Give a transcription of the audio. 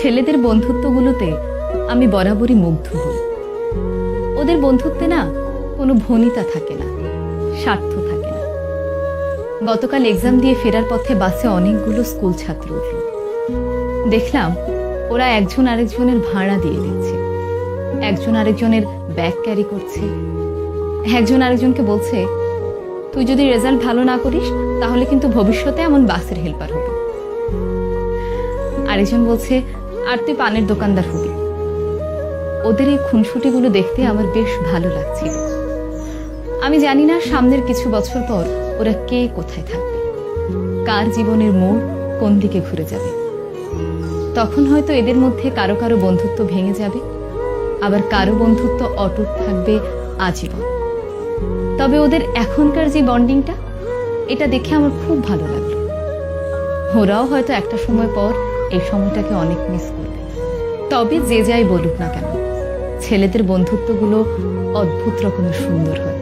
ছেলেদের বন্ধুত্বগুলোতে আমি বরাবরই মুগ্ধ হই। ওদের বন্ধুত্বে না কোনো ভনিতা থাকে না, স্বার্থ থাকে না। গতকাল এক্সাম দিয়ে ফেরার পথে বাসে অনেকগুলো স্কুল ছাত্র উঠল। দেখলাম ওরা একজন আরেকজনের ভাড়া দিয়ে দিচ্ছে, একজন আরেকজনের ব্যাগ ক্যারি করছে, একজন আরেকজনকে বলছে, তুই যদি রেজাল্ট ভালো না করিস তাহলে কিন্তু ভবিষ্যতে এমন বাসের হেল্পার হবি। আরেকজন বলছে, আর তুই পানের দোকানদার হবি। ওদের এই খুনসুটিগুলো দেখতে আমার বেশ ভালো লাগছিল। আমি জানি না সামনের কিছু বছর পর ওরা কে কোথায় থাকবে, কার জীবনের মোড় কোন দিকে ঘুরে যাবে। তখন হয়তো এদের মধ্যে কারো কারো বন্ধুত্ব ভেঙে যাবে, আবার কারো বন্ধুত্ব অটুট থাকবে আজীবন। তবে ওদের এখনকার যে বন্ডিংটা, এটা দেখে আমার খুব ভালো লাগলো। ওরাও হয়তো একটা সময় পর এই সময়টাকে অনেক মিস করবে। তবে যে যাই বলুক না কেন, ছেলেদের বন্ধুত্বগুলো অদ্ভুত রকমের সুন্দর হয়।